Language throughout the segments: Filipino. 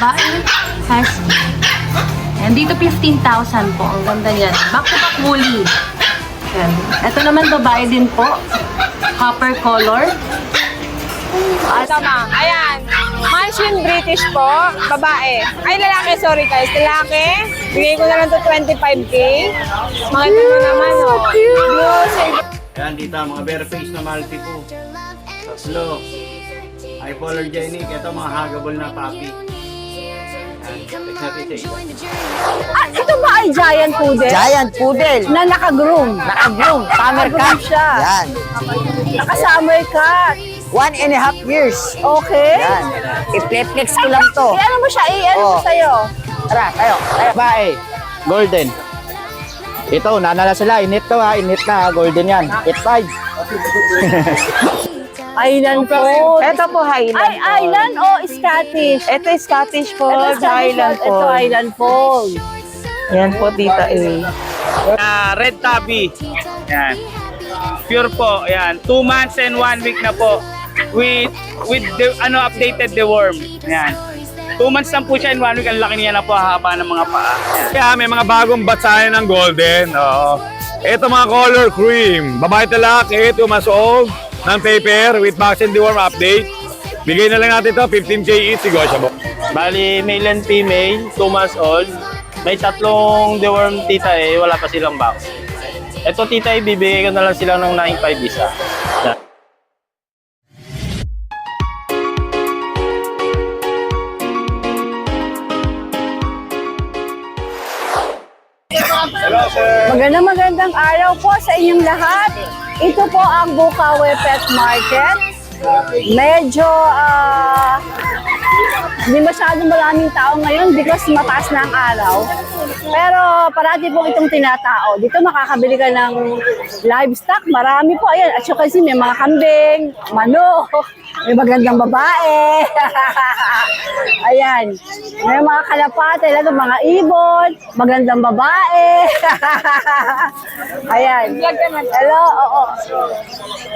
babae, husky. And dito 15,000 po. Ang ganda niyan. Back-to-back woolly. Yan. Ito naman babae din po. Copper color. Tama. Ayan. Mansion British po. Babae. Ay, lalaki. Sorry guys. Lalaki. Bigay ko na lang to 25K. Makita mo naman, oh. Blue, silver. Ayan, dito mga bare face na multi po. Tatlo. Hypoallergenic. Ito mga huggable na puppy. Ayan, natin sa isa. Ah, ito ba ay giant poodle? Giant poodle. Na naka-groom. Naka-groom. Summer Naka-groom cat. siya. Yan. Naka-summer cat. 1.5 years. Okay. Yan. I-flex ko lang to. I-ano mo siya? I-ano mo Oh. sa'yo? Tara, tayo. Babae, golden. Ito, nanala sila. Init to ha. Init na ha. Golden yan. 8.5. Island fold. Ito po, Highland. Ay, island o Scottish? Ito yung Scottish Ito Fold, Scottish Highland fold. Ito Fold. island fold. Yan po, Tita A. Red tabby. Yan. Pure po. Yan. 2 months and 1 week na po. With the, updated the worm. Yan. 2 months lang po siya and 1 week. Ang laki niya na po, haba ng mga paa. Yan. Kaya may mga bagong batsayan ng golden. Oo. Ito mga color cream. Babae talaki, 2 months old, ng paper with vaccine deworm update. Bigay na lang natin ito, 15K each, negotiable. Bali, male and female, 2 months old. May 3 deworm tita wala pa silang box. Ito tita bibigay ko na lang sila ng 9.5 isa. Yan. Magandang araw po sa inyong lahat. Ito po ang Bukawi Pet Market. Medyo hindi masyadong maraming tao ngayon because mataas na ang araw. Pero parati pong itong tinatao. Dito makakabili ka ng livestock. Marami po. Ayan, as you can see, may mga kambing, manok, may magandang babae. Ayan. May mga kalapate, mga ibon, magandang babae. Ayan. Hello, oo.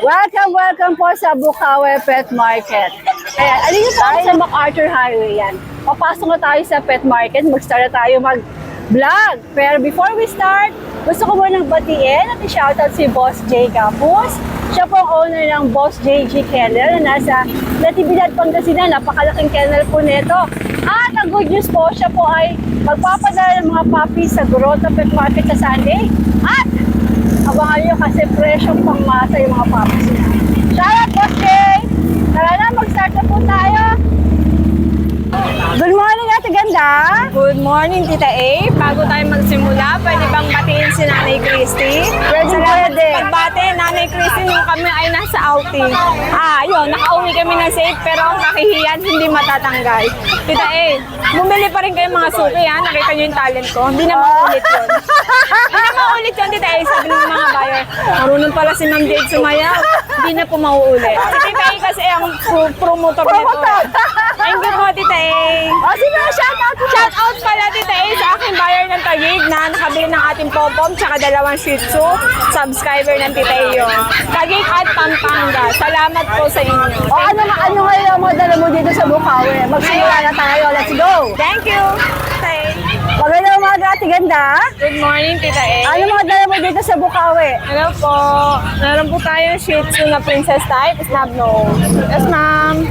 Welcome po sa Bukawi Pet Market. Ayan, alin tayo sa MacArthur Highway yan. Papasok na tayo sa pet market, mag-start na tayo mag-vlog. Pero before we start, gusto ko munang batiin at i-shoutout si Boss J Capus. Siya po ang owner ng Boss JG Kennel na nasa Natividad, Pangasinan. Napakalaking kennel po nito. At ang good news po, siya po ay magpapadala ng mga puppies sa Grotto Pet Market sa Sunday. At abangan nyo kasi presyong pangmasa yung mga puppies niya. Shoutout Boss J! Tara na, mag-start na po tayo. Good morning, Ate Ganda. Good morning, Tita A. Bago tayo magsimula, pwede bang batiin si Nanay Christy? Pwede. Pagbate, Nanay Christy, nung kami ay nasa outing. Ayun, nakauwi kami na safe, pero ang kahihiyan hindi matatanggal. Tita A, bumili pa rin kayo mga suki, ha? Nakita niyo yung talent ko. Hindi na maulit yun. Hindi na maulit yun, Tita A. Sabi ng mga buyer, marunong pala si Ma'am Jade sumayaw. Hindi na po mauulit. Si Tita A kasi ang promotor nito. Thank you po, Tita A. O, sino ang shoutout? Shout out pala Tita A sa aking buyer ng Taguig na nakabili ng ating pom-pom tsaka 2 Shih Tzu. Subscriber ng Tita A yun. Taguig at Pampanga. Salamat po sa inyo. O, ano ngayon ang mga dala mo dito sa Bukawi? Magsimula na tayo. Let's go! Thank you. Tita A. Magandang umaga, Ate Ganda. Good morning, Tita A. Ano mga dala mo dito sa Bukawi? Hello po. Meron po tayong Shih Tzu na princess type, snub nose. Yes, ma'am.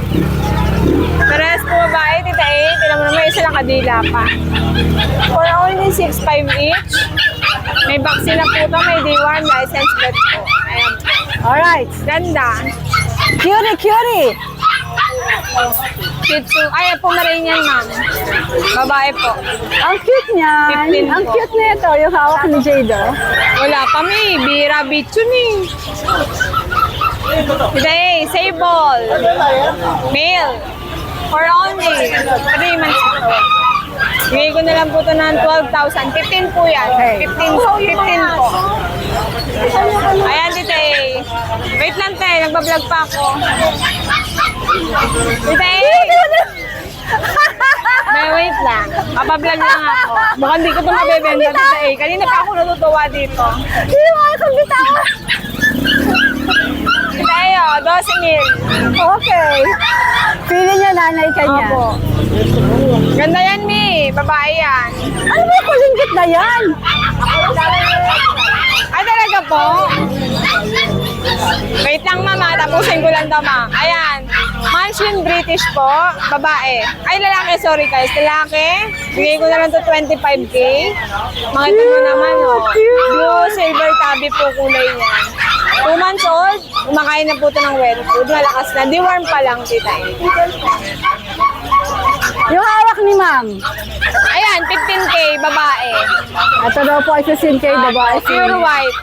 Parehas po babae, Tita A. Tignan mo naman, isa lang kadila pa. For only 6.5 each. May vaccine na po ito, may D1 license plate po. Ayan. Alright. Ganda. Cutie! Shih Tzu. Ay, Pomeranian, ma'am. Babae po. Ang cute niyan. 15 Ang po. cute nito, yung hawak ni Jade. Oh. Wala pa, may bira bitch yun eh. Tita A, sable. Male. For only 3 months po. Bigay ko na lang po ito ng 12,000. 15 po yan. 15 po. Ayan, Tita A. Wait lang, te. Nagbablog pa ako. Tita A. May wait lang. Papablog lang ako. Baka hindi ko ito mabebenta, Tita A. Kanina pa ako natutuwa dito. Hindi mo akong bitawan. Tita A, 12 mil. Okay. Feeling niya nanay ka niya. Opo. Ganda yan, Mi. Babae yan. Ano ba kulinggit na yan? Ay, talaga po? Wait lang, mama. Tapusin ko lang daw, ma. Ayan. Mansion British po. Babae. Ay, lalaki. Sorry, guys. Lalaki. Bigay ko na lang to 25K. Makita mo naman, oh. Blue silver tabby po kulay niya. 2 months old. Kumakain na po ito ng wet food. Malakas na. Deworm pa lang, tita. Yung hawak ni ma'am. Ayan, 15K. Babae. Ito daw po ay 15K babae. Pure white.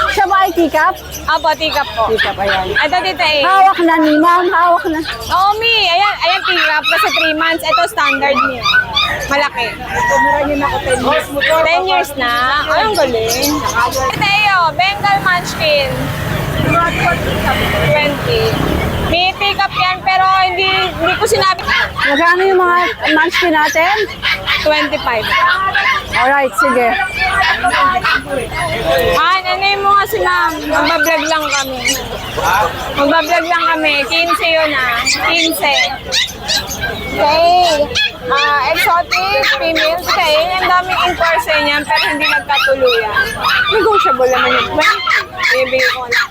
Siya ba ay teacup? Apo, tikap po. Teacup, ayan. Ito, tita eh. Hawak na ni ma'am, hawak na. Oo, Mi. Ayan, tikap. Kasi 3 months. Ito, standard niya. Malaki. 10 years na. Ay, ang galing. Ito eh, Bengal Munchkin. 20. May pick-up yan, pero hindi ko sinabi. Magkano yung mga munchkin natin? 25. Alright, sige. Ano mo kasi ma'am, magbablog lang kami. Magbablog lang kami. 15 yun 15. Okay. Exotic, female. Okay, ang daming enforcer niyan, pero hindi nagkatuluyan. Negotiable naman yun. Bibigay ko lang.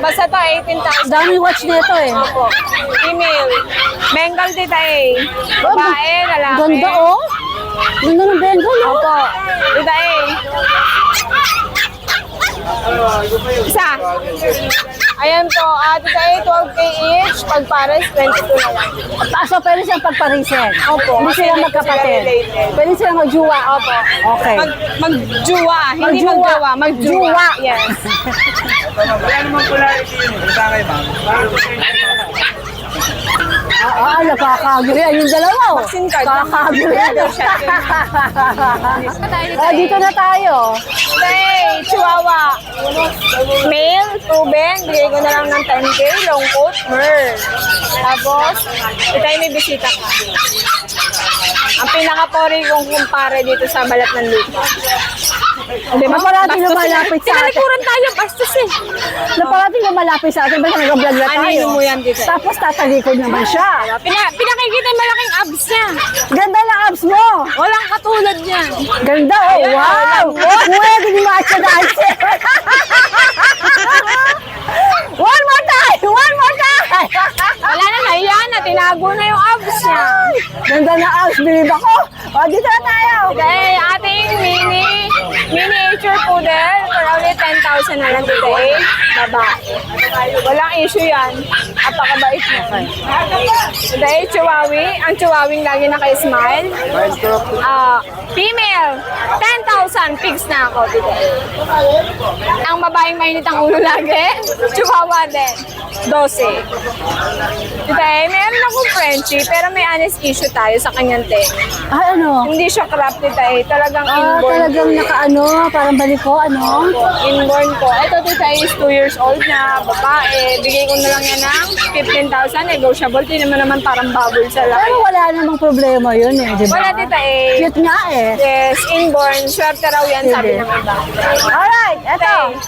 Basta to, 18,000. Dami watch nito eh. Opo. Female. Bengal tita eh. Babae, lalaki. Ganda oh. Ganda ng Bengal oh. Opo. Tita eh. Isa. Ayan po. Tita eh, 12K each. Pag pares, 22 na lang. So, pwede siyang pagparisin. Opo. Hindi sila magkapatid. Pwede silang magjuwa. Opo. Okay. Magjuwa. Hindi Magjuwa. magjawa. Magjuwa. Juwa. Yes. Wala namang polarity yun. Isa kayo, ma'am. Nakakagri. Yung dalawa oh. Vaccine card. Nakakagri. Dito na tayo. Hey, Chihuahua. Male, proven. Bigay ko na lang ng 10K. Long coat, Merl. Tapos, ito ay may bisita ka. Ang pinaka-pori kong kumpare dito sa balat ng lupa. Hindi ba parating lumalapit sa atin? Tinalikuran tayo, bastos eh. Na parating lumalapit sa atin, basta nag-vlog na tayo. Ano mo yan dito? Tapos tatalikod naman siya. Pinakikita yung malaking abs niya. Ganda na abs mo. Walang katulad niyan. Ganda oh. Ayan, Wow. Pwede ni Macho dance. One more time. One more time. Wala na, nahiya na. Tinago na yung abs niya. Ganda na abs. Bilib ako. O, dito na tayo. Okay, ating miniature poodle for only 10,000 na lang today. Babae. Walang issue yan. Apakabait niya. Today, Chihuahua. Ang Chihuahua lagi naka-smile. Female, 10,000. Fix na ako today. Ang babaeng mainit ang ulo lagi. Chihuahua din. 12. Today, meron akong Frenchie, pero may honest issue tayo sa kanyang tenga. Ay, ano? Hindi siya crop tita eh. Talagang inborn. Talagang naka-ano, parang baliko, ano? Inborn ko. Ito tita is 2 years old na babae. Bigay ko na lang yan ng 15,000 negotiable. Di naman parang bubble sa Pero laki. wala namang problema yun eh, di ba? Wala tita eh. Cute nga eh. Yes, inborn. Swerte raw yan sabi ng iba. Alright, eto.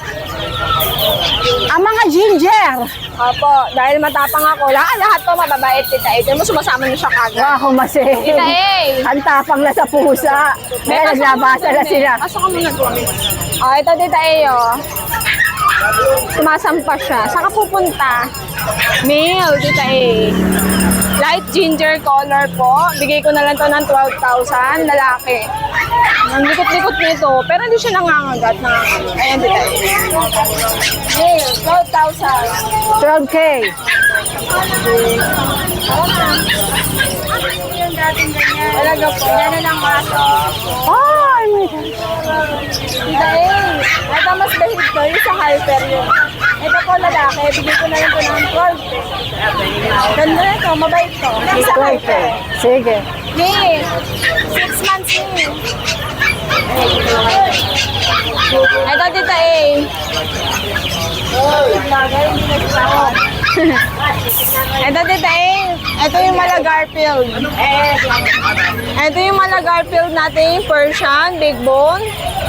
Ang mga ginger. Opo, dahil matapang ako. Lahat to mababait tita eh. Tignan mo sumasama na siya kagad. Wow, kumasi. Tita eh. Ang tapang na sa pusa. Kaya naglabasa na sila. Pasok ka muna doon. Ito tita eh oh. Sumasampa siya. Saan ka pupunta? Male, tita eh. Light ginger color po. Bigay ko na lang to ng 12,000. Lalaki. Ang likot-likot nito. Pero hindi siya nangangagat. Ayan, tita eh. Male, 12,000. 12K. Talaga po. Yan lang aso. Oh, my God. Tita eh. Ito mas bahid ko. Yung sa hyper yun. Ito po lalaki. Bigay ko na lang ito ng 12. Ganda na ito. Mabait to. Sa hyper. Sige. Hey, 6 months eh. Ito tita eh. Ito, Tita A. Ito yung mala Garfield. Ito yung mala Garfield natin, Persian, big bone.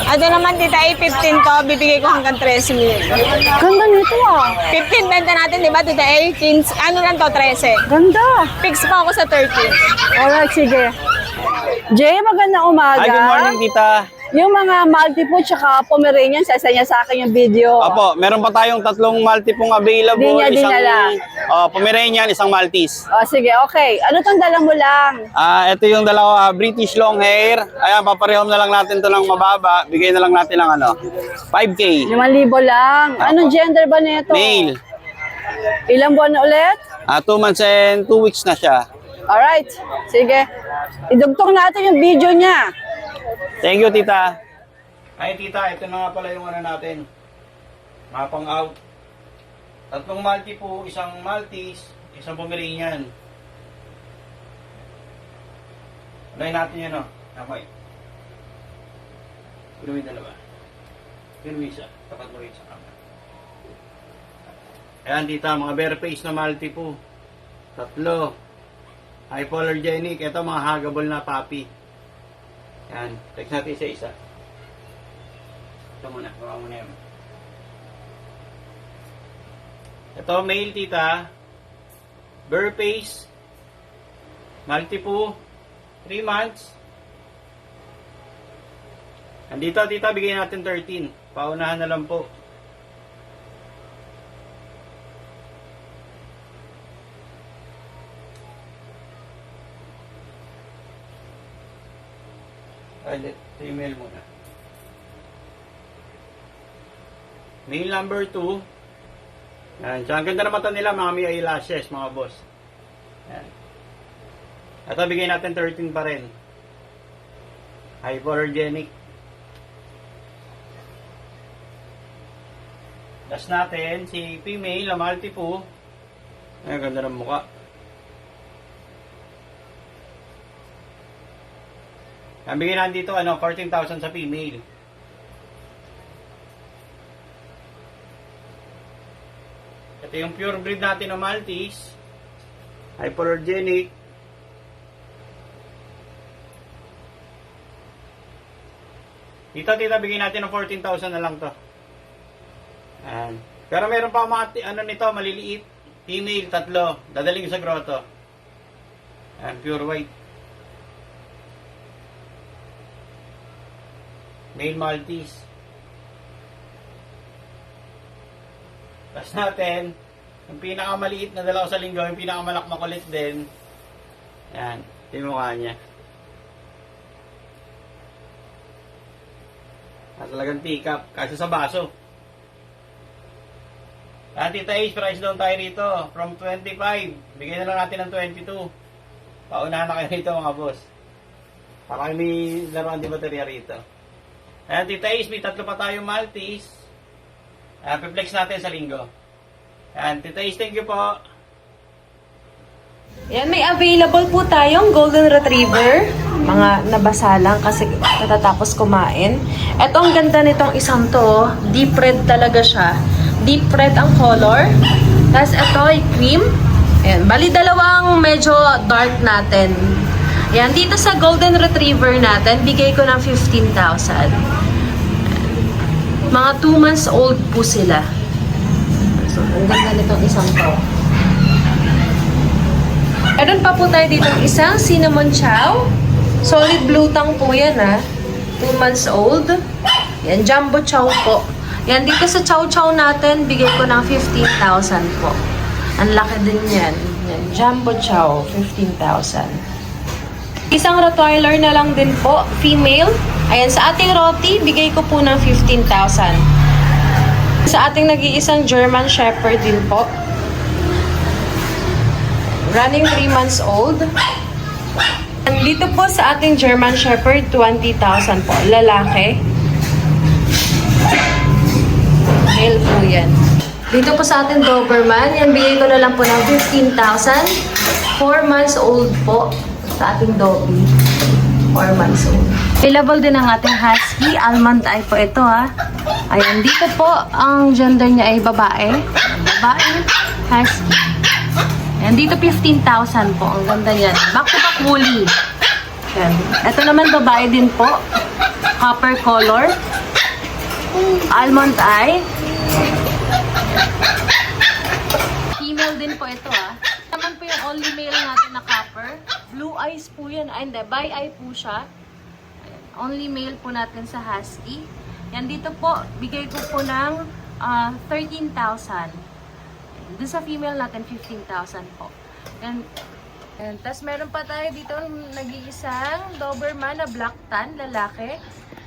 Ito naman, Tita A, 15 to. Bibigay ko hanggang 13,000. Ganda nito ah. 15 benta natin, di ba, Tita A? 15, ano lang to, 13. Ganda. Fix pa ako sa 13. Alright, sige. Jay, magandang umaga. Hi, good morning, tita. Yung mga Maltipoo tsaka Pomeranian, sasa niya sa akin yung video. Opo, meron pa tayong tatlong Maltipong available. Di niya isang dinala. Pomeranian, isang Maltese. O, sige, okay. Ano tong dala mo lang? Ito yung dalawa British long hair. Ayan, paparehom na lang natin to ng mababa. Bigay na lang natin ng 5K. 5,000 lang. Anong gender ba nito? Male. Ilang buwan na ulit? 2 months and 2 weeks na siya. Alright, sige. Idugtong natin yung video niya. Thank you, tita. Ay, tita, ito na nga pala yung natin. Mapang out. Tatlong Maltipoo, isang Maltese, isang Pomeranian. Unahin natin yan, Okay. Pinuwi dalawa. Pinuwi isa. Tapat mo rin sa camera. Ayan, tita, mga bare face na Maltipoo. 3. Hypoallergenic. Ito, mga huggable na puppy. Yan. Text natin isa-isa. Ito muna. Baka muna yan. Ito, male, tita. Bare face. Maltipoo. 3 months. Andito, tita, bigyan natin 13. Paunahan na lang po. Female muna. Male number 2. Yan. Diyan, ang ganda na mata nila, mga may eyelashes, mga boss. Yan. Ito, bigay natin 13 pa rin. Hypoallergenic. Last natin, si female, na Maltipoo. Ang ganda ng mukha. Ang bigyan natin dito, 14,000 sa female. Ito yung pure breed natin ng Maltese. Hypoallergenic. Dito, tita, bigyan natin ng 14,000 na lang to. Ayan. Pero meron pa mga, nito, maliliit. Female, 3. Dadaling sa grotto. Ayan, pure white. Male Maltese. Tapos natin, yung pinakamaliit na dalawa sa linggo, yung pinakamalakmak ulit din. Yan, ito yung mukha niya. Talagang teacup, kasi sa baso. At Tita Ace, price down tayo rito. From 25, bigyan na lang natin ng 22. Paunahan na kayo rito mga boss. Para may laruan di baterya rito. Ayan, Tita Ace, may 3 pa tayong Maltese. Piplex natin sa linggo. Ayan, Tita Ace, thank you po. Yan, may available po tayong Golden Retriever. Mga nabasa lang kasi katatapos kumain. Ito, ang ganda nitong isang to. Deep red talaga siya. Deep red ang color. Tapos ito ay cream. Ayan, bali dalawang medyo dark natin. Yan, dito sa Golden Retriever natin, bigay ko ng 15,000. Mga 2 months old po sila. So, ang ganda nitong isang to. Meron pa po tayo dito isang cinnamon chow. Solid blue tongue po yan 2 months old. Yan, jumbo chow po. Yan, dito sa chow chow natin, bigay ko ng 15,000 po. Ang laki din yan. Yan, jumbo chow, 15,000. Isang Rottweiler na lang din po, female. Ayan, sa ating Roti, bigay ko po ng 15,000. Sa ating nag-iisang German Shepherd din po. Running 3 months old. And dito po sa ating German Shepherd, 20,000 po. Lalaki. Male po yan. Dito po sa ating Doberman, yan bigay ko na lang po ng 15,000. 4 months old po sa ating Dobby. 4 months old. Available din ang ating Husky. Almond eye po ito Ayan, dito po ang gender niya ay babae. Babae. Husky. Ayan, dito 15,000 po. Ang ganda niyan. Back-to-back woolly. Ayan. Ito naman babae din po. Copper color. Almond eye. Female din po ito naman po yung only male natin na copper. Blue eyes po yan. Ay, hindi. Bi eye po siya. Ayan. Only male po natin sa husky. Yan dito po, bigay ko po ng 13,000. Doon sa female natin, 15,000 po. And tapos meron pa tayo dito nag-iisang Doberman na black tan, lalaki.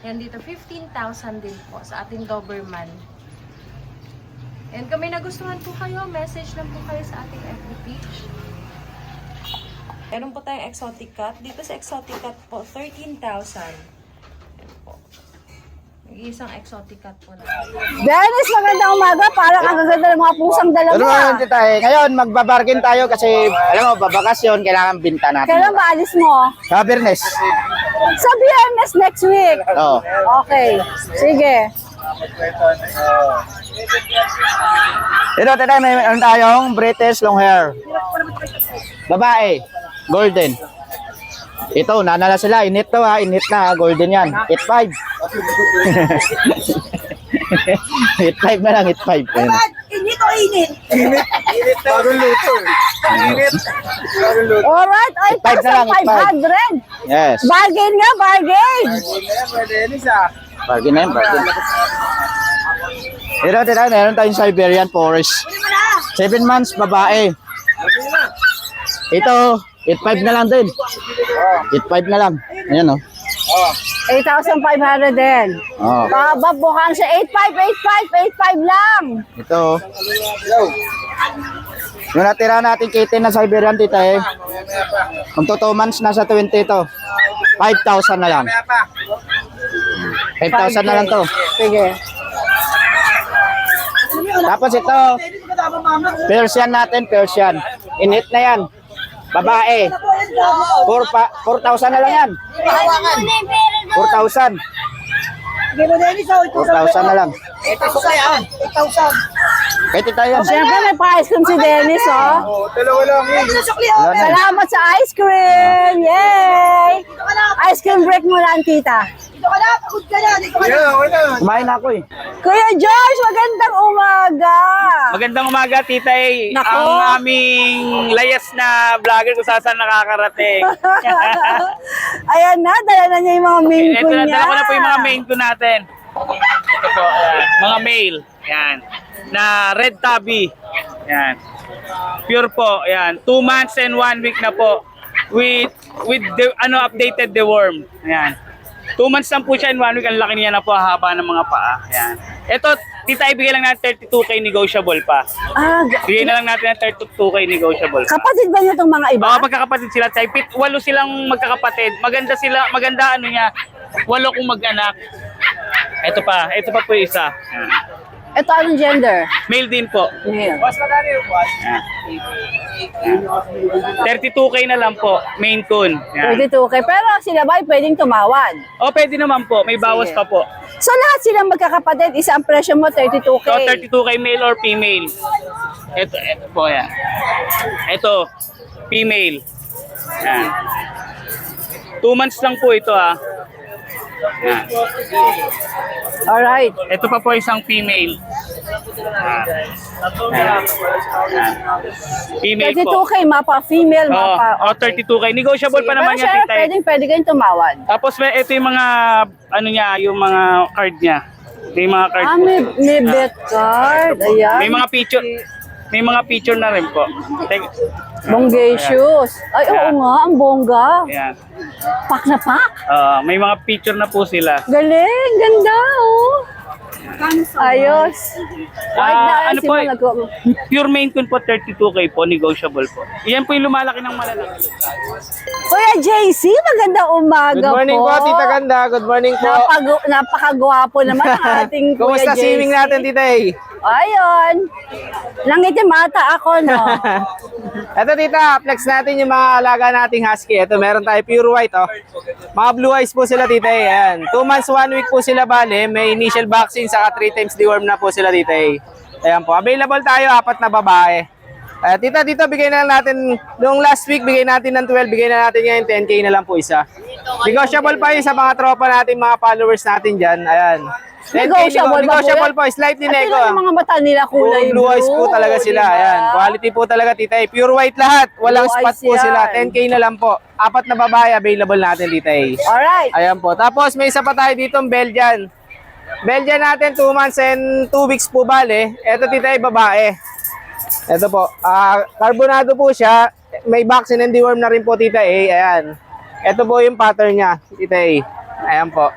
Yan dito, 15,000 din po sa ating Doberman. And kung may nagustuhan po kayo, message lang po kayo sa ating FB page. Meron po tayong exotic cat. Dito sa exotic cat po, 13,000. Yan po. Isang exotic cat po na. Dennis, magandang umaga. Parang ang gaganda ng mga pusang dala Ano mo. naman tita eh. Ngayon, magbabargain tayo kasi, alam mo, babakasyon, kailangan binta natin. Kailan ba alis mo? Sa Bernes. Sa Biyernes next week. Oo. Okay. Sige. Ito, tita, mayroon tayong British long hair. Babae, golden. Ito, nanala sila. Init to init na. Golden yan. 8.5. 8.5 na lang, 8.5. Ayun. Init o init? Init. Init. Bagong luto. Init. Alright, 8,500. Yes. Bargain nga, bargain. Bargain na yun, bargain. Ito, tita, meron tayong Siberian Forest. 7 months, babae. Ito, 8.5 na lang din. 8.5 na lang. Ayan, 8,500 din. Oh. Bababukang siya 8,500 lang. Ito. Yung natira natin kitten na Siberian, tita eh. Kung 2 months, nasa 20 ito. 5,000 na lang. 5,000 na lang to. Sige. Tapos ito, Persian natin, Persian. Init na yan. Babae. 4,000 na lang yan. 4,000. 4,000 na lang. Kahit ito yan. Siyempre may pa-ice cream si Dennis, Salamat sa ice cream! Yay! Ice cream break mo lang, tita. Kumain na ako eh. Kuya George, magandang umaga! Magandang umaga, Tita A. Nako. Ang aming layas na vlogger kung saan nakakarating. Ayan na, dala na niya yung mga main Ito ko na, niya. dala ko na po yung mga main ko natin. Ito po, ayan. Mga male. Yan. Na red tabby. Yan. Pure po. Yan. 2 months and 1 week na po. With the, updated the worm. Yan. 2 months lang po siya and 1 week. Ang laki niya na po, haba ng mga paa. Yan. Ito, Tita, ibigay lang natin 32K negotiable pa. Bigay na lang natin ng 32K negotiable pa. Kapatid ba niyo itong mga iba? Oo, magkakapatid sila. Type 8, 8 silang magkakapatid. Maganda sila, maganda niya. 8 kung mag-anak. Ito pa po yung isa. Yan. Ito anong gender? Male din po. Male. Yan. 32K na lang po, Maine Coon. Yan. 32K. Pero sila ba ay pwedeng tumawad? O, pwede naman po, may bawas pa po. So lahat silang magkakapatid, isang presyo mo 32K. So, 32K male or female. Ito po yan. Ito, female. Yan. 2 months lang po ito Yan. Alright. Ito pa po isang female. Yan. Female po. 32K, mapa female, mapa. Oh, 32K. Negotiable pa naman yan, Tita. Pwede kayong tumawad. Tapos ito yung mga, yung mga card niya. May mga card po. May bet card. Ayan. May mga picture na rin po. Bonggacious. Ay, oo nga, ang bongga. Ayan. Pak na pak. May mga picture na po sila. Galing, ganda, Ayos. Ano po, pure Maine Coon po, 32K po, negotiable po. Yan po yung lumalaki ng malalaki. Kuya JC, magandang umaga Good morning po, Tita Ganda. Good morning po. Napakagwapo naman ang ating Kuya Kumusta JC. swimming natin, Tita A? Ayun. Nangitim ata ako, no? Ito, Tita, flex natin yung mga alaga nating husky. Ito, meron tayo pure white, Mga blue eyes po sila, Tita A. Ayan. 2 months, 1 week po sila, bale. May initial vaccine, saka 3 times deworm na po sila, Tita A. Ayan po. Available tayo, 4 na babae. Tita, dito bigay na lang natin, nung last week bigay natin ng 12, bigay na natin ngayon 10k na lang po isa. Negotiable pa yun sa mga tropa natin, mga followers natin dyan. Ayan. 10K, negotiable po, slightly At nego. tingnan yung mga mata nila kulay Blue eyes po talaga sila. diba? Ayan. Quality po talaga, tita. Pure white lahat. Walang Blue spot eyes po yan. sila. 10k na lang po. 4 na babae available natin, tita. Alright. Ayan po. Tapos may isa pa tayo dito, Belgian. Belgian natin, 2 months and 2 weeks po bale. Ito, tita, babae. Ito po. Carbonado po siya. May vaccine and deworm na rin po, tita. Ayan. Ito po yung pattern niya, tita. Ayan po.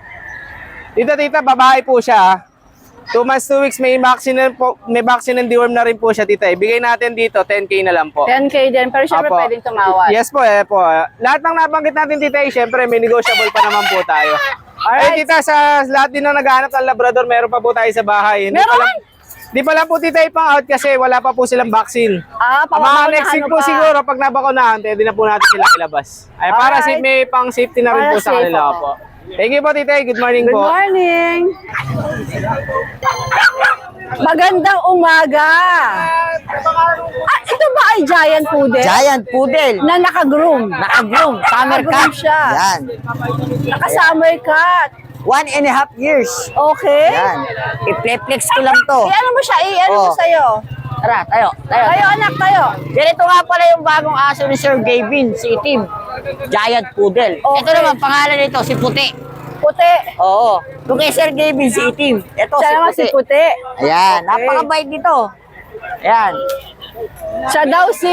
Dito, tita, babae po siya. 2 months, 2 weeks, may vaccine and deworm na rin po siya, tita. Bigay natin dito, 10k na lang po. 10k din, pero syempre Apo. pwedeng tumawad. Yes po, po. Lahat ng nabanggit natin, tita, syempre may negotiable pa naman po tayo. Alright. Tita, sa lahat din na naghahanap ng Labrador, meron pa po tayo sa bahay. Meron? Di pa lang po, tita, ipang-out kasi wala pa po silang vaccine. Mga Papakunahan next week mo po pa. siguro, pag nabakunahan, pwede na po natin sila ilabas. Ay, para Alright. may pang safety na rin Para po sa safe, kanila oo. po. Thank you po, tita. Good morning Good po. morning. Magandang umaga. Ito ba ay giant poodle? Giant poodle. Na naka-groom. Naka-groom. Summer Naka-groom cat. siya. Yan. Naka-summer cat. 1.5 years. Okay. Yan. I-flex ko lang to. Ano mo siya? Ano mo Oh. sa'yo? Tara, tayo. Tayo, anak, tayo. Ganito nga pala yung bagong aso ni Sir Gavin, si Itim. Giant Poodle. Okay. Ito naman, pangalan nito, si Puti. Puti. Oo. Yung kay Sir Gavin, si Itim. Ito, Siya naman si si Puti. Puti. Ayan, Okay. napakabait dito. Ayan, Siya daw si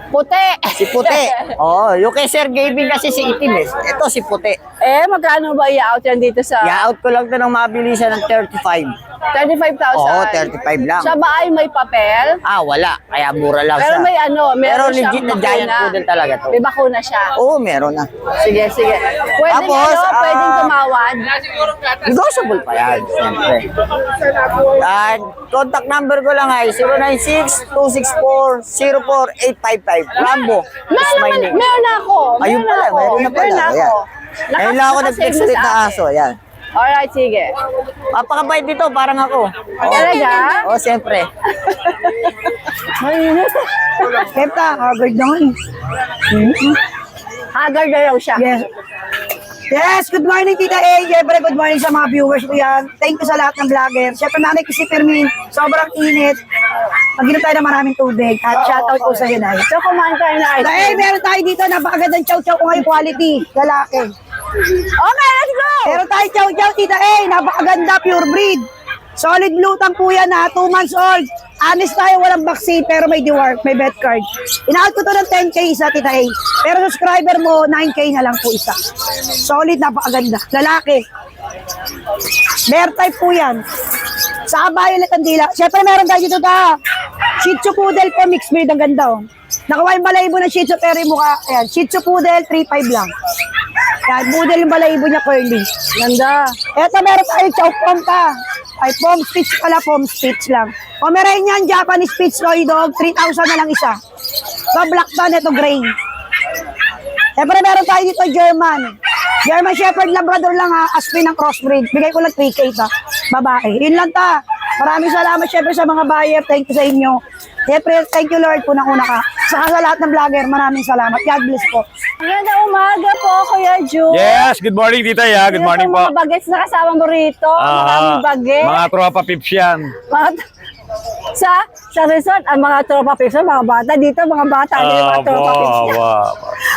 Puti. si Puti. Oo, yung kay Sir Gavin kasi si Itim eh. Ito si Puti. Magkano ba i-out yan dito sa I-out ko lang to ng mabilisan ng 35. 35,000? Oo, 35 lang. Siya ba ay may papel? Wala. Kaya mura lang Pero siya. may Pero meron siyang legit na giant bakuna. poodle talaga to. May bakuna siya. Oo, meron na. Sige, sige. Pwedeng Tapos, pwedeng tumawad. Negotiable pa yan, siyempre. Contact number ko lang ay 096-264-04855. Rambo. Is my name. Meron na ako. Ayun pala, meron na pala. Ayan. Ayun lang ako nag-flex ulit na aso. Ayan. Alright, sige. Mapakabait dito, parang ako. Talaga? Oo, siyempre. Kepta, haggard na Haggard na raw siya. Yes. Yes, good morning Tita A. Siyempre, good morning sa mga viewers ko yan. Thank you sa lahat ng vlogger. Siyempre, nanay ko si Fermin. Sobrang init. Mag-inom tayo ng maraming tubig. At shoutout po sa iyo, Nay. So, kumain tayo na ice Dahil cream. meron tayo dito, napakagandang chow-chow ko ngayon quality. Lalaki. Okay, let's go! Meron tayo chow-chow, Tita A. Napakaganda, pure breed. Solid lutang po yan ha, 2 months old. Honest tayo, walang vaccine, pero may deworm, may vet card. Inaal ko to ng 10k isa, Tita A. Pero subscriber mo, 9k na lang po isa. Solid, napakaganda. Lalaki. Bear type po yan. Sa violet ang dila. Siyempre meron tayo dito ta. Shih Tzu Poodle po, mixed breed. Ang ganda oh. Nakuha yung balayibo ng Shih Tzu pero yung mukha. Ayan, Shih Tzu Poodle, 3.5 lang. Yan, Poodle yung balayibo niya curly. Ganda. Eto meron tayo Chow Pom pa. Ay, Pom Spitz pala, Pom Spitz lang. Pomeranian, Japanese Spitz Toy Dog, 3,000 na lang isa. So, black tan, ito gray. Siyempre meron tayo dito German. German Shepherd Labrador lang ha, Aspin ng crossbreed. Bigay ko lang 3K ta. Babae. Yun lang ta. Maraming salamat syempre sa mga buyer. Thank you sa inyo. Siyempre, thank you Lord po unang-una ka. Saka sa lahat ng vlogger, maraming salamat. God bless po. Magandang umaga po, Kuya Jun. Yes, good morning Tita Ya. Good morning po. Mga bagets na kasama mo rito. Maraming bagets. Mga tropa pips yan. Sa resort, ang mga tropa pips, mga bata dito, mga bata, mga tropa pips.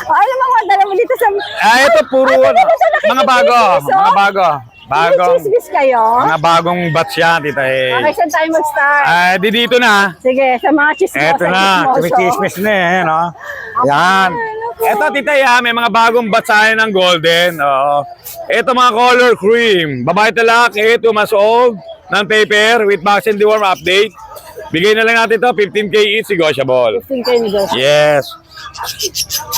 Ano mga dala mo dito sa... Ito puro Ay, dito sa nakikita mga bago. chismis, oh. Mga bago. Bagong, Chismis kayo? mga bagong batch yan, Tita Okay, eh. saan tayo mag-start? Di dito na. Sige, sa mga chismosa. Eto na, chismis na eh, no? Yan. Eto, Tita Ya, may mga bagong batch tayo ng golden. Oo. Ito mga color cream. Babae talaki, 2 months old, non-paper, with vaccine deworm update. Bigay na lang natin to 15k each, negotiable. 15K negosyo. Yes.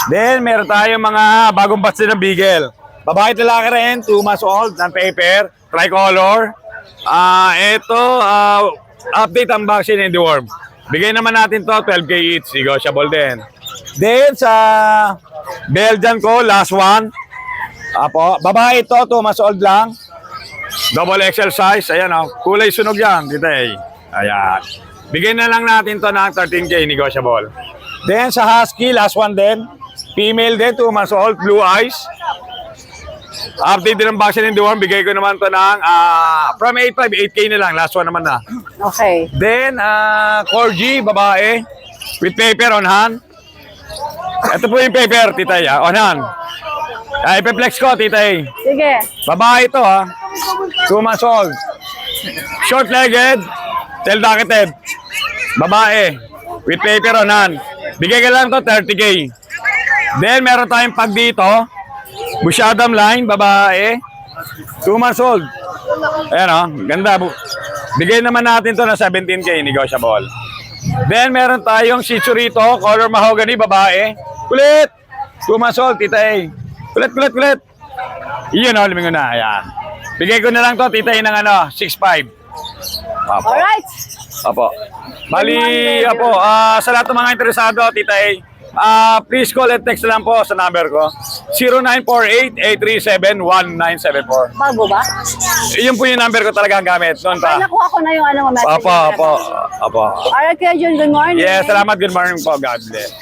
Then, meron tayong mga bagong batch din ng Beagle. Babae talaki rin, 2 months old, non-paper, tricolor. Ito, update ang vaccine and deworm. Bigay naman natin to 12k each, negotiable din. Then, sa Belgian ko, last one. Apo, babae ito, 2 months old lang. Double XL size, ayan o. Kulay sunog yan, dito eh. Ayan. Bigyan na lang natin to ng 13K negotiable. Then sa Husky, last one din. Female din, 2 months old, blue eyes. Update din ng vaccine and deworm, bigay ko naman to ng from 8.5, 8K na lang. Last one naman na. Okay. Then, Corgi, babae, with paper on hand. Ito po yung paper, titay, on hand. Ipeplex ko, titay. Sige. Babae ito, 2 months old. Short-legged, tail-docketed. Babae, with paper on hand. Bigay ka lang to 30K. Then, meron tayong pag dito. Bushadam line, babae. 2 months old. Ayan ganda. Bigay naman natin to na 17K, negotiable. Then, meron tayong Shih Tzu rito, color mahogany, babae. Kulit! 2 months old, tita A. Kulit. Iyon lumingo na. Ayan. Bigay ko na lang to, tita A, ng 6.5. Apo. Alright. Apo. Bali, apo, sa lahat ng mga interesado, tita A, please call and text lang po sa number ko. 0948-837-1974. Bago ba? Yun po yung number ko talaga ang gamit. Noon Ay, pa. nakuha ko na yung message. Apo. Alright, Kuya Jun, good morning. Yes, salamat. Good morning po. God bless.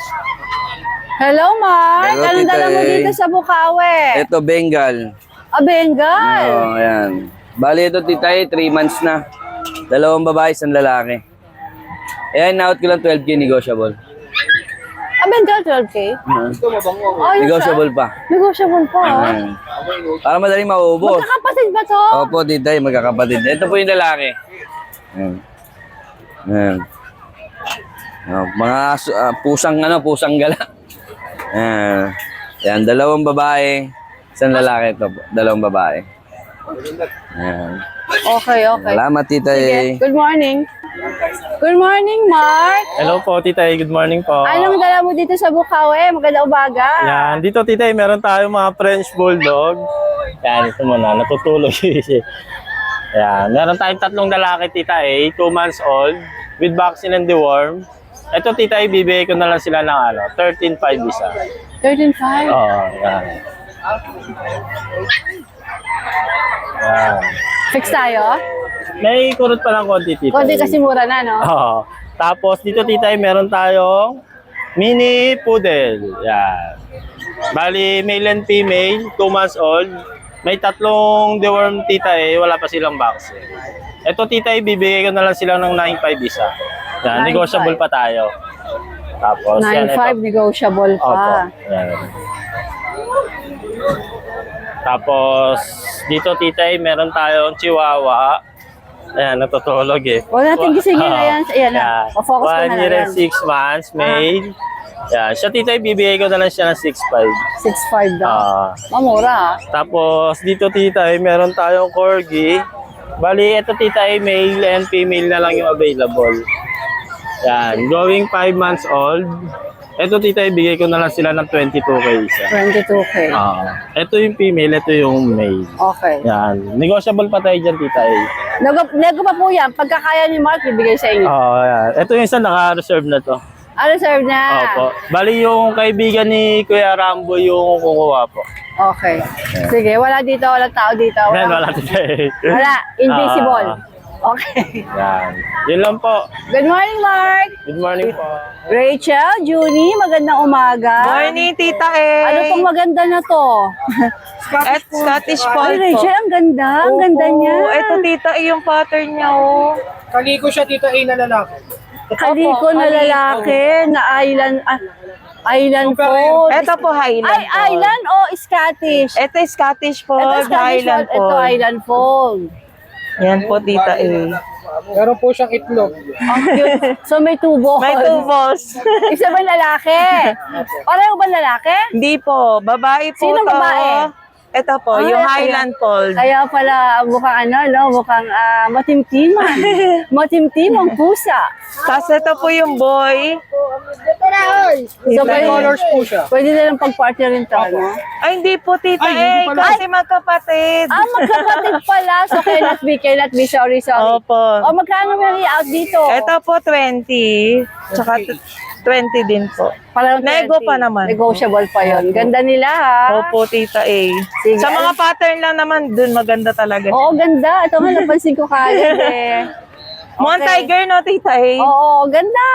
Hello, Mark. Hello, Anong dala mo Tita A. dito sa Bukawi? Ito, Bengal. Bengal. Oo, ayan. Bali ito, tita, 3 months na. 2 babae, 1 lalaki. Ayan, na-out ko lang 12K negotiable. Bengal, 12K? Negotiable pa. Negotiable pa, Ayan. Para madaling maubos. Magkakapatid ba to? Opo, tita, magkakapatid. Ito po yung lalaki. Ayan. Ayan. Mga pusang gala. Ayan. Ayan, 2 babae, 1 lalaki ito po. 2 babae. Ayan. Okay. Salamat, tita. Sige. Good morning. Good morning, Mark. Hello po, Tita. Good morning po. Anong dala mo dito sa Bukawi? Magandang umaga. Yan, dito Tita, meron tayong mga French Bulldog. Yan, ito muna, natutulog. Yan, meron tayong 3 lalaki, Tita, 2 months old, with vaccine and deworm. Ito, Tita, bibigay ko na lang sila ng 13.5 isa. 13.5? Oo, yan. Yan. Fix tayo? May kurot pa lang konti, Tita. Konti kasi mura na, no? Oo. Tapos dito, Tita, meron tayong mini poodle. Yan. Bali, male and female, 2 months old. May 3 deworm, Tita, wala pa silang vaccine. Ito, Tita, bibigay ko na lang sila ng 9.5 isa. Yan, 9.5. negotiable pa tayo. Tapos, 9.5 negotiable Opo. pa. Yan. Tapos, dito, Tita, meron tayong chihuahua. Ayan, natutulog Huwag natin gisingin na yan. Ayan na. Focus ko na 1 year lang. and 6 months, male. Yan, siya, Tita, bibigay ko na lang siya ng 6.5. 6.5 daw. Mamura, Tapos, dito, Tita, meron tayong corgi. Bali, ito, Tita, male and female na lang yung available. Yan, going 5 months old. Ito, Tita, ibigay ko na lang sila ng 22K isa. 22K. Ito yung female, ito yung male. Okay. Yan, negotiable pa tayo dyan, Tita. Nego pa po yan. Pagkakaya ni Mark, ibigay sa inyo. Yan. Ito yung isa naka-reserve na to. Reserve na. Opo. Bali yung kaibigan ni Kuya Rambo yung kukuha po. Okay. Sige, wala dito, wala tao dito. Wala Tita. Wala, invisible. Okay. Yan. Yun lang po. Good morning, Mark. Good morning po. Rachel, Junie, magandang umaga. Morning, Tita A. Ano pong maganda na to? Scottish Ay, Fold po. Rachel, ang ganda. Ang ganda niya. Ito, Tita A, yung pattern niya, oh. Kaliko siya, tita A, na lalaki. Kaliko na lalaki, na Island Fold. Ito po, Highland Ay, Fold. Island o Scottish? Ito, Scottish Fold, Ito Scottish Highland Fold, ito Fold. Island Fold. Yan po, Tita A. Meron po siyang itlog. Ang cute. So may 2 balls. May 2 balls. Isa ba lalaki? Pareho ba lalaki? Hindi po, babae po. Sino to. babae? Ito po, yung Highland Fold. Kaya pala mukhang mukhang matimtiman. Matimtimang pusa. Tapos ito po yung boy. So, May colors po siya. Pwede na lang pag-partner rin to, no? Ay, hindi po, Tita Ay, hindi A. pala. Kasi magkapatid. Magkapatid pala. So, cannot be, sorry. Opo. O, magkano may out dito? Ito po, 20. Tsaka 20 din po. Parang Nego 20. pa naman. Negotiable pa yon. Ganda nila, ha? Opo, Tita A. Sige. Sa mga pattern lang naman, dun maganda talaga. Oo, ganda. Ito nga, napansin ko kagad eh. Mon Okay. Tiger, no, Tita A? Oo, ganda.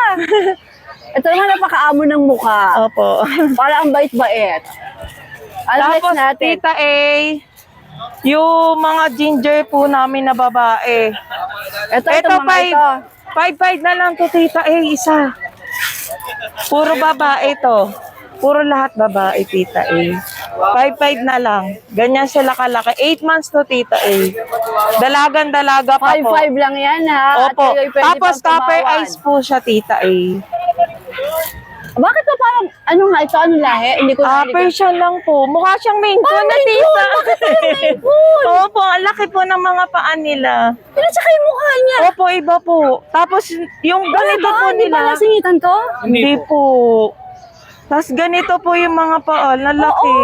Ito naman napakaamo ng mukha. Opo. Para ang bait-bait. Ano next Tapos, natin? Tita A, yung mga ginger po namin na babae. Ito mga ito. 5 na lang to, Tita A, isa. Puro babae to. Puro lahat babae, Tita A. 5 na lang. Ganyan sila kalaki. 8 months to, Tita A. Dalaga pa po. 5-5 lang yan ha. Opo. At kayo'y pwede Tapos pang copper tumawad. eyes po siya, Tita A. Bakit pa parang, ano nga ito, ano lahi? Hindi ko narinig. Persian lang po. Mukha siyang Maine Coon na, Tita. Opo, ang laki po ng mga paan nila. Pero tsaka yung mukha niya. Opo, iba po. Tapos yung ganito po Hindi ba nila. nasingitan to? Hindi po. Tapos ganito po yung mga paan. Lalaki.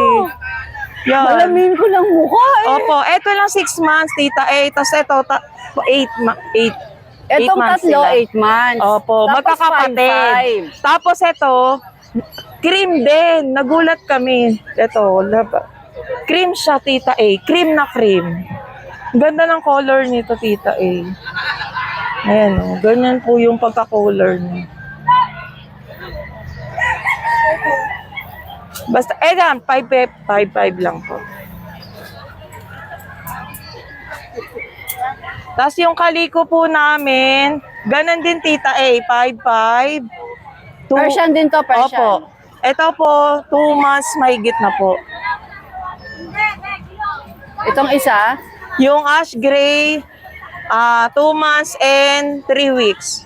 Yan. Malamin ko ng mukha eh. Opo, eto lang 6 months, Tita A. Tapos eto, 8. Etong tatlo, 8 months. Opo, Tapos magkakapatid. 5-5. Tapos ito, cream din. Nagulat kami. Ito, cream siya, Tita A. Cream na cream. Ganda ng color nito, Tita A. Ayan o, ganyan po yung pagka-color niya. Basta, yan, 5 lang po. Tapos yung kaliko po namin, ganun din, Tita A, 5'5". Persian din to, Persian. Opo. Ito po, 2 months mahigit na po. Itong isa? Yung ash gray, 2 months and 3 weeks.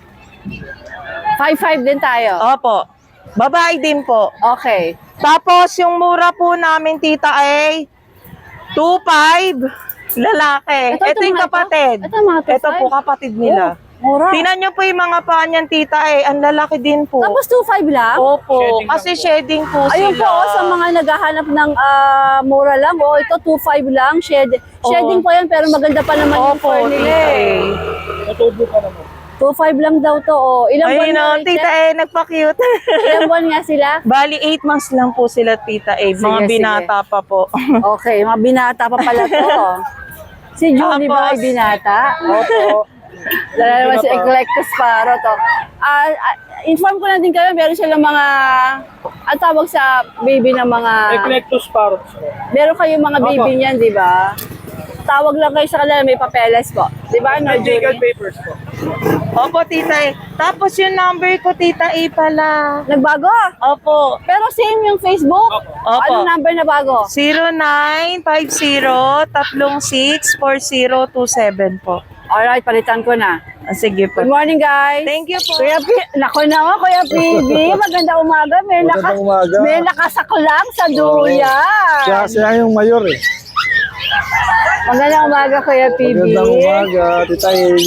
5'5 din tayo. Opo. Babae din po. Okay. Tapos yung mura po namin, Tita A, 2'5", lalaki. Ito yung mga kapatid. Ito mga Ito po, kapatid nila. Mura. Tingnan nyo po yung mga paan yan, Tita A. Ang lalaki din po. Tapos 2'5 lang? Opo. Kasi shedding po Ayun sila. po, sa mga naghahanap ng mura lang, ito 2'5 lang, shedding po yan, pero maganda pa naman yung Opo, fur nila Tita A. eh. 2'5 lang daw to, Ilang buwan Ayun na, o, Rachel? Tita A, nagpa-cute. Ilang buwan nga sila? Bali, 8 months lang po sila, Tita A. Mga Sige, binata pa po. Okay, mga binata pa pala to. Si Julie ba ay Tapos- binata? Opo. Dala naman si Eclectus Paro to. Inform ko na din kayo, meron silang mga, ang tawag sa baby ng mga, Eclectus parrots. meron kayong mga baby niyan, di ba? Tawag lang kayo sa kanila, may papeles po. Di ba, no, Legal Julie? papers po. Opo, Tita A. Tapos yung number ko, Tita A pala. Nagbago? Opo. Pero same yung Facebook? Opo. Anong number na bago? 0950-364027 po. Alright, palitan ko na. Sige po. Good morning, guys. Thank you po. Kuya Nako naman, Kuya PB. Maganda umaga. Magandang umaga. May nakasaklang sa duyan. Siya yung mayor eh. Magandang umaga, Kuya PB. Magandang umaga, Tita Hale.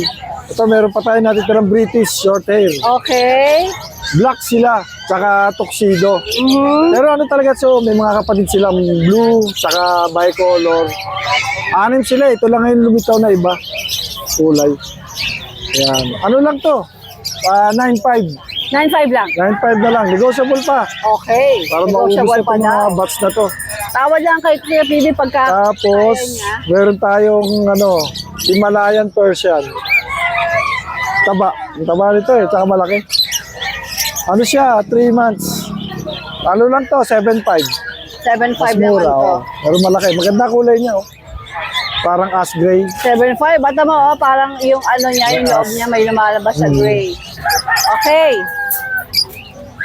Ito, meron pa tayo natin ng British short hair. Okay. Black sila, tsaka tuxedo. Mhm. Pero ano talaga, so may mga kapatid silang blue, tsaka bicolor. 6 sila, ito lang ngayon lumitaw na iba. Kulay. Yan. Ano lang to? 9.5. 9.5 lang. 9.5 na lang. Negotiable pa. Okay. Para maubos na Negotiable pa itong daw. mga batch na to. Tawad lang kay Kuya PB pagka... Tapos, Ayaw niya. meron tayong Himalayan Persian. Taba. Ang taba nito eh, tsaka malaki. Ano siya, 3 months. Ano lang to, 7.5. 7.5 Mas naman mura, to. oh. Pero malaki. Maganda kulay niya, oh. Parang ash gray. 7.5. Bata mo, parang yung ano niya, yung loob niya, may lumalabas sa gray. Okay.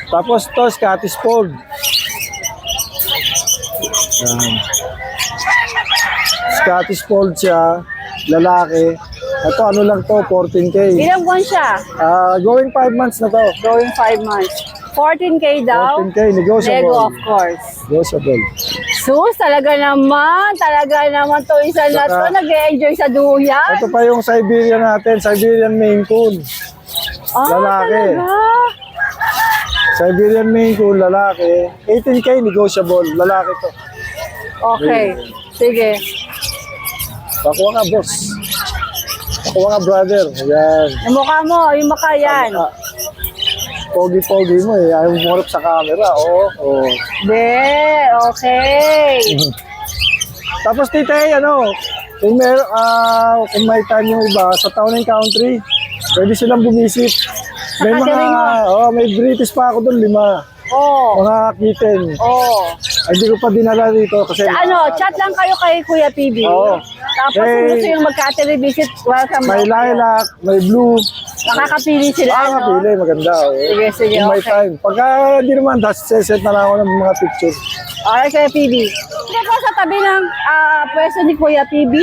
Tapos to, Scottish Fold. Yan. Scottish Fold siya, lalaki. Ito, ano lang to, 14K. Ilang buwan siya? Going 5 months na to. Going 5 months. 14K daw? 14K, negotiable. Nego, of course. Negotiable. Sus, talaga naman to isa na to, Saka- nag-enjoy sa duyan. Ito pa yung Siberian natin, Siberian Maine Coon. Lalaki. Talaga? Siberian Maine Coon, lalaki. 18K, negotiable. Lalaki to. Okay, sige. Pakuha ka, boss. Pakuha ka, brother. Ayan. Yung mukha mo, yung mukha yan. Pogi-pogi mo eh. Ayaw mo pumarap sa camera. Oo. Oo. De, okay. Tapos tita, kung may time yung iba, sa Town and Country, Pwede silang bumisit. May Catering mo. may British pa ako doon, 5. Oo. Mga kitten. Oo. Ay, hindi ko pa dinala dito kasi... Chat lang kayo kay Kuya PB. Oo. Tapos kung gusto yung mag-catering visit, welcome. May lilac, may blue. Makakapili sila. Makakapili, maganda. Oh. Sige, Kung may okay. time. Pagka hindi naman, set na lang ako ng mga picture. Alright, Kuya PB. Hindi po sa tabi ng pwesto ni Kuya PB,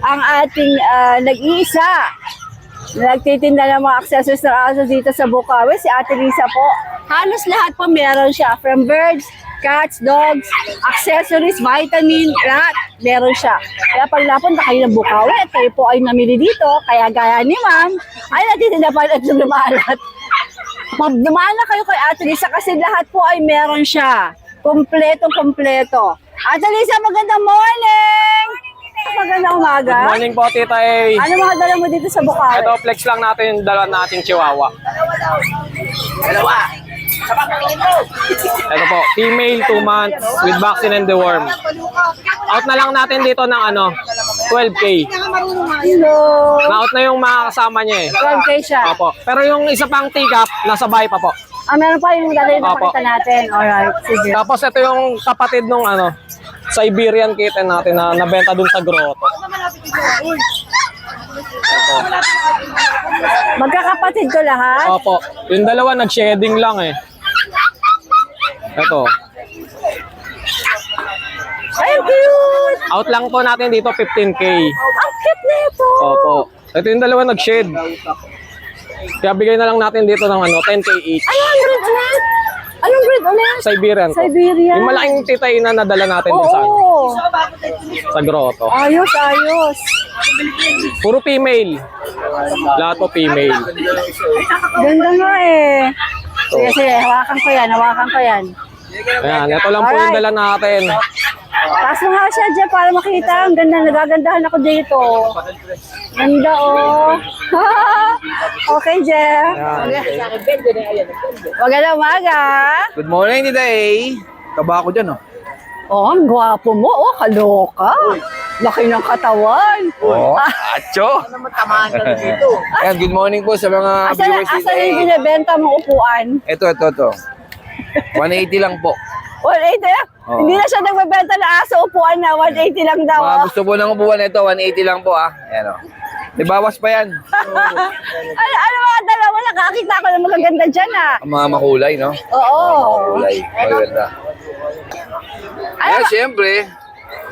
ang ating nag-iisa. Nagtitinda ng mga accessories ng aso dito sa Bukawi, si Ate Lisa po. Halos lahat po meron siya. From birds, cats, dogs, accessories, vitamin, lahat meron siya. Kaya pag napunta kayo ng Bukawi at kayo po ay namili dito, kaya gaya ni Ma'am, ay natitinda pa at lumalat. Dumaan na kayo kay Ate Lisa kasi lahat po ay meron siya. Kompleto. Ate Lisa, magandang morning! Magandang umaga. Good morning po, Tita A. Ano mga dala mo dito sa Bukawi? Ito, flex lang natin yung dalawa nating chihuahua. Ito po, female, 2 months, with vaccine and deworm. Out na lang natin dito ng 12K. Hello. Na-out na yung mga kasama niya eh. 12K siya. Opo. Pero yung isa pang teacup, nasa bahay pa po. Meron pa yung dala yung Opo. napakita natin. Alright, sige. Tapos ito yung kapatid nung Siberian kitten natin na nabenta dun sa grotto. Magkakapatid ko lahat? Opo. Yung dalawa nag-shedding lang eh. Ito. Ay, ang cute! Out lang po natin dito 15K. Ang cute na ito! Opo. Ito yung dalawa nag-shed. Kaya bigay na lang natin dito ng 10K each. Anong breed ulit? Anong breed ulit? Siberian po. Siberian. Yung malaking titay na nadala natin dun sa grotto. Ayos. Puro female. Lahat po female. Ganda nga eh. Sige, hawakan ko yan. Ayan, ito lang po yung dala natin. Taas mo nga siya dyan para makita. Ang ganda, nagagandahan ako dito. Ganda oh. Okay, Jeff. Magandang umaga. Good morning, Tita A. Taba ako dyan, oh. Oh, ang gwapo mo. Oh, kaloka. Laki ng katawan. Acho! Ayan, good morning po sa mga viewers dito. Asan yung binibenta mong upuan? Ito. 180 lang po. 180 lang? Oo. Hindi na siya nagbebenta na aso upuan na 180 lang daw. Mga gusto po ng upuan ito, 180 lang po ah. Ayan o. May bawas pa yan. ano mga dalawa? Nakakita ko ng magaganda dyan ah. Ang mga makulay, no? Oo. Makulay. Maganda. Ayan, siyempre.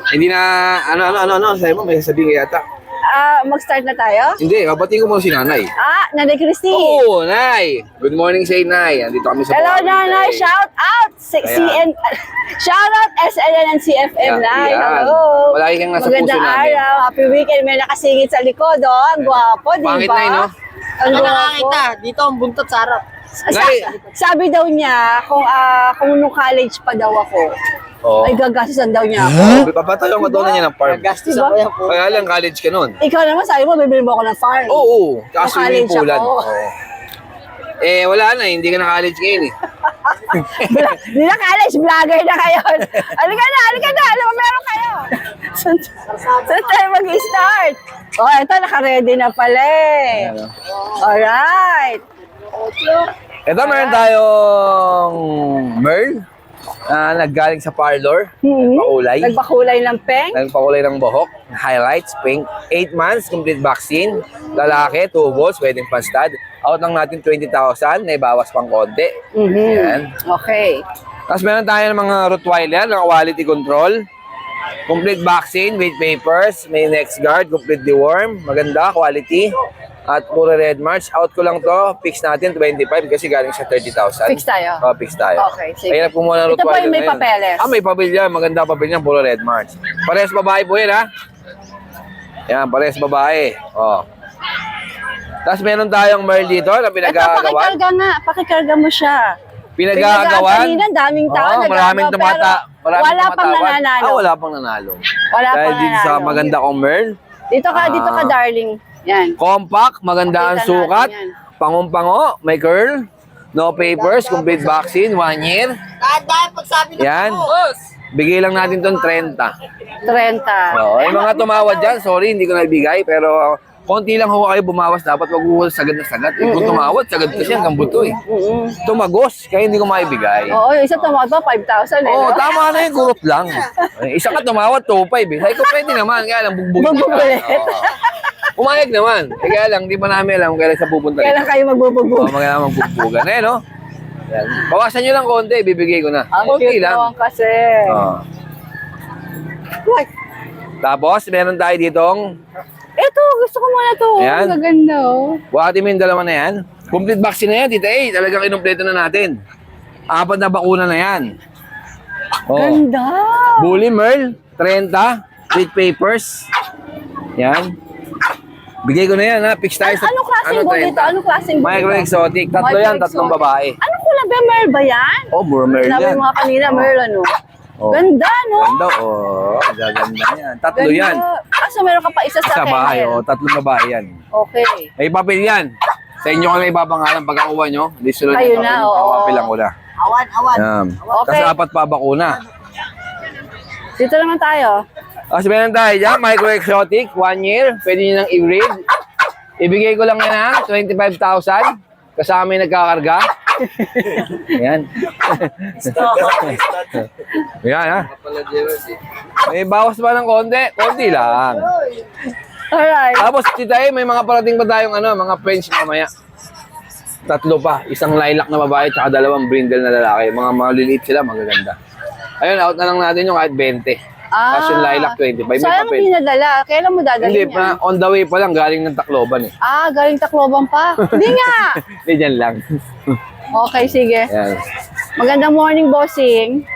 Hindi na, sabi mo, may sabihin ka yata. Mag-start na tayo? Hindi, babati ko muna si Nanay. Nanay Christy. Oo, Nay. Good morning sa Nay. Andito kami sa Hello, Bukawi. Nanay. Shout out. Shout out SLN and CFM, Nay. Yan. Hello. Malaki kang nasa Magandang puso namin. araw. Happy weekend. May nakasingit sa likod, oh. Ang gwapo, di ba? Pangit na no? Ang gwapo. Dito ang buntot sa harap. Sabi daw niya, kung nung college pa daw ako, ay gagastusan daw niya ako. Papatayo ka daw na niya ng farm. Gastos Diba? ako yan po. Kaya lang, college ka nun. Ikaw naman, sabi mo, bibili mo ako ng farm. Oo, tsaka Nung swimming college poolan. ako. Oo. Wala na, hindi ka na college ngayon eh. Hindi na college, vlogger na kayo. Halika na. Alam mo, meron kayo. Saan tayo mag-start? Ito, naka-ready na pala eh. Alright. Ito, meron tayong Merl na naggaling sa parlor. Pakulay. Nagpakulay ng peng. Nagpakulay ng buhok. Highlights, pink. 8 months, complete vaccine. Lalaki, 2 balls, pwedeng pan-stud. Out lang natin 20,000, may bawas pang konti. Ayan. Okay. Tapos meron tayo ng mga Rottweiler, ng quality control. Complete vaccine, weight papers, may next guard, complete deworm. Maganda, quality. At puro red march. Out ko lang to, fix natin 25 kasi galing sa 30,000. Fix tayo? Fix tayo. Okay, sige. Kaya po muna ng Ito po Rottweiler yung may na yun. papeles. May papel yan. Maganda papel yan, puro red march. Parehas babae po yun, ha? Yan, parehas babae. Tapos meron tayong Merl dito na Ito, pinag-aagawan. pakikarga mo siya. Pinag-aagawan. Kanina, daming tao Oo, maraming nagagawa, pero wala pang nananalo. Wala pang nanalo. Wala Dahil pang dito sa nanalo. maganda kong Merl. Dito ka, darling. Yan. Compact, maganda ang Pakita sukat. natin yan. Pangumpango, may curl. No papers, complete vaccine, 1 year. Dahil pagsabi Yan. Bigay lang natin itong 30. 30. Oo, yung mga tumawad dyan, sorry, hindi ko naibigay. Pero konti lang ho kayo bumawas. Dapat wag mo sagad na sagad. Eh, kung tumawad, sagad kasi hanggang buto eh. Tumagos, kaya hindi ko maibigay. Oo, yung isa tumawad pa, 5,000 eh. Oo, no? tama na yung kurot lang. Isa ka tumawad, 2.5 eh. Sabi ko, pwede naman. Kaya lang, bugbugin Bugbugulit. Umayag naman. Eh, kaya lang, di pa namin alam kung kailan sa pupunta. Kailan kayo magbubugbog? Oo, magkailan magbugbugan. Eh, no? Yan. Bawasan nyo lang konti, bibigay ko na. Ang Konti cute lang. naman kasi. Oo. Tapos, meron tayo ditong, Ito, gusto ko muna to. Ayan. Ang ganda oh. buhati mo yung dalawa na yan. Complete vaccine na yan, tita eh. Talagang inumpleto na natin. 4 na bakuna na yan. Oh. Ganda. Bully Merl, 30, with papers. Yan. Bigay ko na yan ha, fix tayo sa... Anong klaseng bull 30? dito? Anong klaseng bull Micro dito? exotic. Tatlo yan, tatlong babae. Anong kulay ba? Merl ba yan? Oh, puro Merl Sinabi yan. mo nga kanina, Merl ano? Oh. Ganda, no? Ganda, oh. Gaganda yan. Tatlo Ganda. yan. So meron ka pa isa sa Sa bahay, kennel. oh. Tatlong babae yan. Okay. May papel yan. Sa inyo kami ibabangalan pagkakuha nyo. Lisunod Kayo yung na, papel. oo. Papapilang ko na. Awan. Yan. Okay. Tapos 4 pa bakuna. Dito naman tayo. Tapos meron tayo dyan, micro exotic, 1 year. Pwede nyo nang i-breed. Ibigay ko lang yan ha, 25,000. Kasama yung nagkakarga. Yan. Yan ha. May bawas pa ng konti. Konti lang. Alright. Tapos tita may mga parating pa tayong mga French mamaya. 3 pa. Isang lilac na babae tsaka 2 brindle na lalaki. Mga maliliit sila, magaganda. Ayun, out na lang natin yung kahit 20. Tapos yung lilac 25. May Sayang papel. hindi nadala. Kailan mo dadalhin Hindi, yan? pa, on the way pa lang, galing ng Tacloban eh. Galing Tacloban pa. Hindi nga. Hindi, dyan lang. Okay, sige. Yan. Magandang morning, bossing.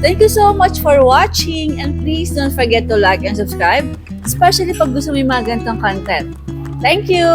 Thank you so much for watching and please don't forget to like and subscribe, especially pag gusto mo yung mga ganitong content. Thank you!